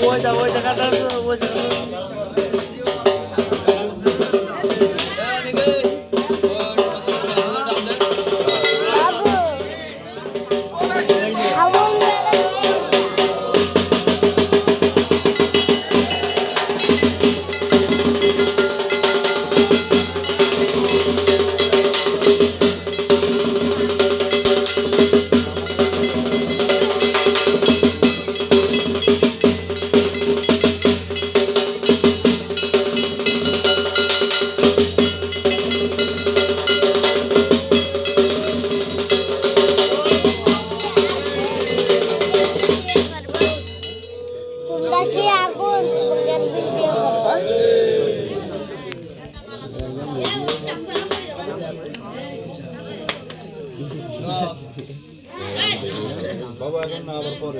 ওই জায়গাটা ওই কি আগুন তোমার ভিডিও করব বাবা এখন না আবার পরে